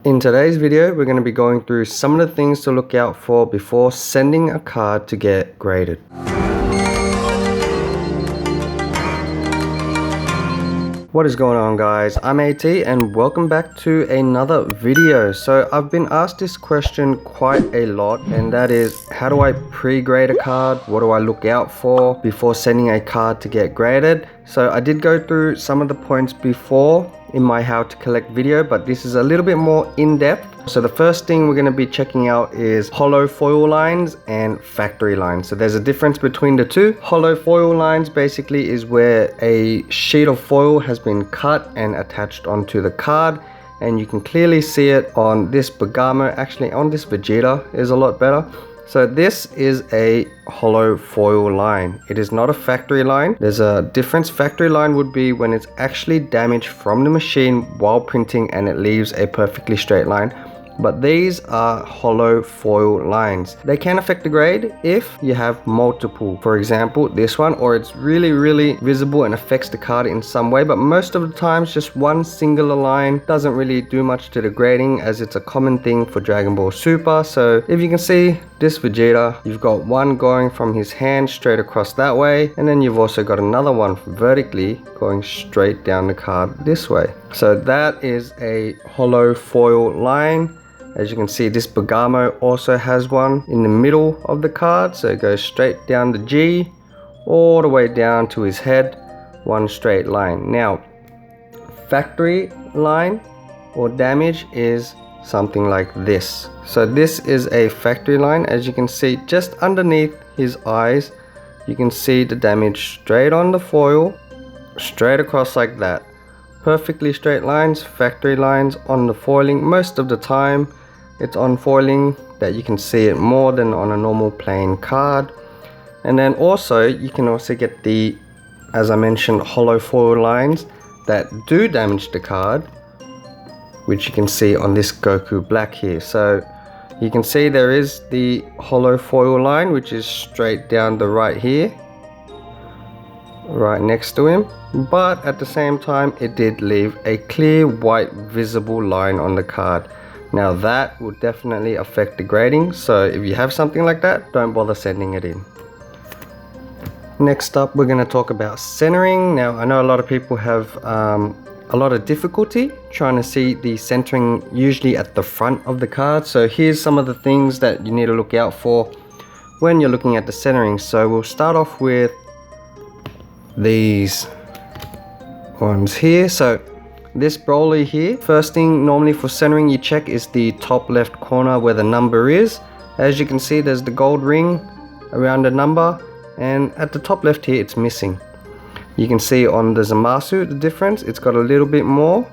In today's video, we're going to be going through some of the things to look out for before sending a card to get graded. What is going on, guys? I'm AT and welcome back to another video. So I've been asked this question quite a lot, and that is, how do I pre-grade a card? What do I look out for before sending a card to get graded? So I did go through some of the points before in my how to collect video, but this is a little bit more in-depth. So the first thing we're going to be checking out is holo foil lines and factory lines. So there's a difference between the two. Holo foil lines basically is where a sheet of foil has been cut and attached onto the card, and you can clearly see it on this Bergamo. Actually, on this Vegeta is a lot better. So this is a holo foil line. It is not a factory line. There's a difference. Factory line would be when it's actually damaged from the machine while printing and it leaves a perfectly straight line. But these are holo foil lines. They can affect the grade if you have multiple. For example, this one, or it's really visible and affects the card in some way. But most of the times, just one singular line doesn't really do much to the grading, as it's a common thing for Dragon Ball Super. So if you can see this Vegeta, you've got one going from his hand straight across that way, and then you've also got another one vertically going straight down the card this way. So that is a holo foil line. As you can see, this Bergamo also has one in the middle of the card, so it goes straight down the G all the way down to his head, one straight line. Now, factory line or damage is something like this. So this is a factory line. As you can see, just underneath his eyes, you can see the damage straight on the foil, straight across like that. Perfectly straight lines, factory lines on the foiling. Most of the time it's on foiling that you can see it more than on a normal plain card. And then also you can also get the, as I mentioned, holo foil lines that do damage the card, which you can see on this Goku Black here. So you can see there is the holo foil line, which is straight down the right here, right next to him, but at the same time it did leave a clear white visible line on the card. Now that will definitely affect the grading, so if you have something like that, don't bother sending it in. Next up, we're going to talk about centering. Now I know a lot of people have a lot of difficulty trying to see the centering usually at the front of the card. So here's some of the things that you need to look out for when you're looking at the centering. So we'll start off with these ones here. So this Broly here, first thing normally for centering you check is the top left corner where the number is. As you can see, there's the gold ring around the number, and at the top left here it's missing. You can see on the Zamasu the difference, it's got a little bit more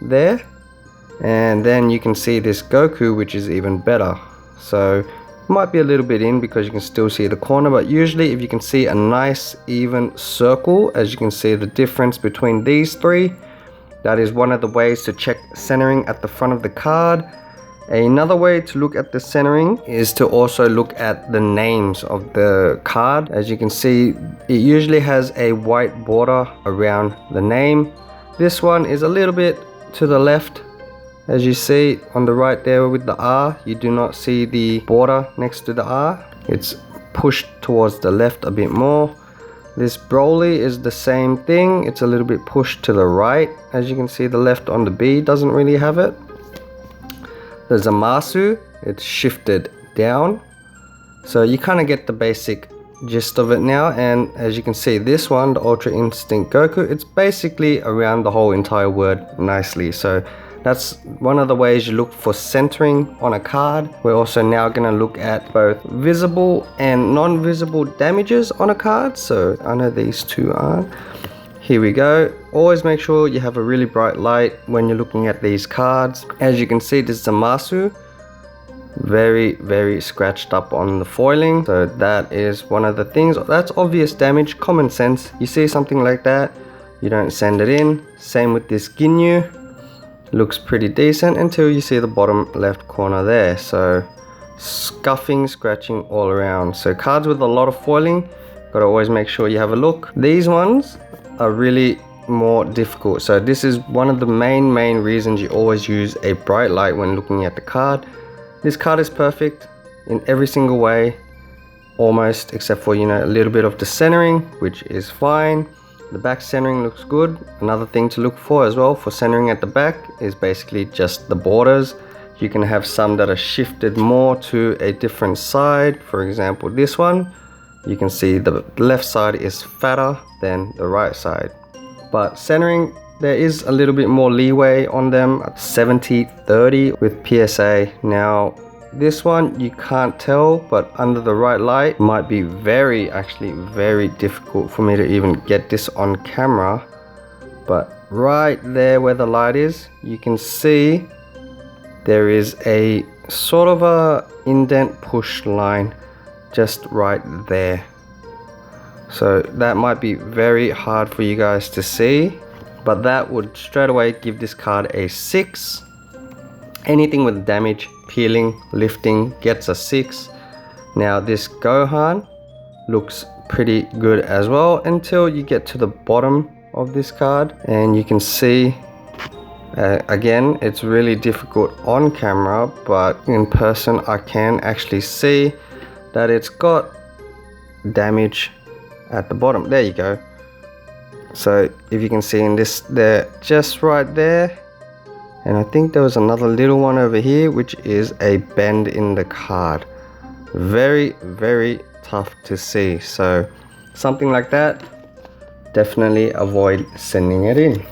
there, and then you can see this Goku, which is even better. So it might be a little bit in because you can still see the corner, but usually if you can see a nice even circle, as you can see the difference between these three, that is one of the ways to check centering at the front of the card. Another way to look at the centering is to also look at the names of the card. As you can see, it usually has a white border around the name. This one is a little bit to the left. As you see on the right there with the R, you do not see the border next to the R. It's pushed towards the left a bit more. This Broly is the same thing. It's a little bit pushed to the right. As you can see, the left on the B doesn't really have it. The Zamasu, it's shifted down. So you kind of get the basic gist of it now. And as you can see, this one, the Ultra Instinct Goku, it's basically around the whole entire word nicely. So that's one of the ways you look for centering on a card. We're also now going to look at both visible and non-visible damages on a card. So I know these two aren't. Here we go. Always make sure you have a really bright light when you're looking at these cards. As you can see, this is Zamasu, very scratched up on the foiling. So that is one of the things. That's obvious damage, common sense. You see something like that, you don't send it in. Same with this Ginyu. Looks pretty decent until you see the bottom left corner there. So scuffing, scratching all around. So cards with a lot of foiling, gotta always make sure you have a look. These ones are really more difficult. So this is one of the main reasons you always use a bright light when looking at the card. This card is perfect in every single way, almost, except for, you know, a little bit of the centering, which is fine. The back centering looks good. Another thing to look for as well for centering at the back is basically just the borders. You can have some that are shifted more to a different side. For example, this one, you can see the left side is fatter than the right side. But centering, there is a little bit more leeway on them at 70-30 with PSA. Now, this one you can't tell, but under the right light, it might be actually very difficult for me to even get this on camera. But right there where the light is, you can see there is a sort of a indent push line just right there. So that might be very hard for you guys to see, but that would straight away give this card a 6. Anything with damage, peeling, lifting gets a 6. Now this Gohan looks pretty good as well until you get to the bottom of this card, and you can see again, it's really difficult on camera, but in person I can actually see that it's got damage at the bottom. There you go. So if you can see in this there, just right there, and I think there was another little one over here, which is a bend in the card. Very tough to see. So something like that, definitely avoid sending it in.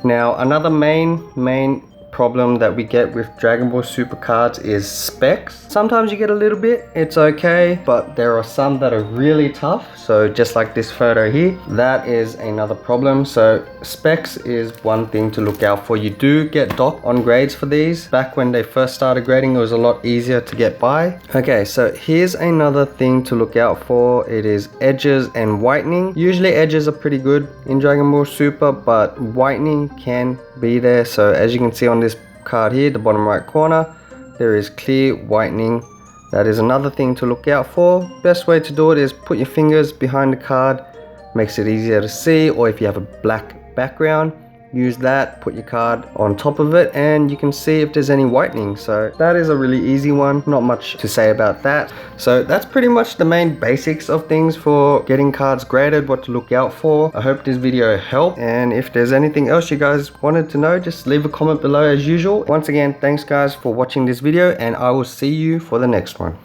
Now another main problem that we get with Dragon Ball Super cards is specs. Sometimes you get a little bit, it's okay, but there are some that are really tough. So just like this photo here, that is another problem. So specs is one thing to look out for. You do get docked on grades for these. Back when they first started grading, it was a lot easier to get by. Okay, so here's another thing to look out for. It is edges and whitening. Usually edges are pretty good in Dragon Ball Super, but whitening can be there. So as you can see on this card here, the bottom right corner, there is clear whitening. That is another thing to look out for. Best way to do it is put your fingers behind the card, makes it easier to see, or if you have a black background, use that, put your card on top of it, and you can see if there's any whitening. So that is a really easy one, not much to say about that. So that's pretty much the main basics of things for getting cards graded, what to look out for. I hope this video helped, and if there's anything else you guys wanted to know, just leave a comment below as usual. Once again, thanks guys for watching this video, and I will see you for the next one.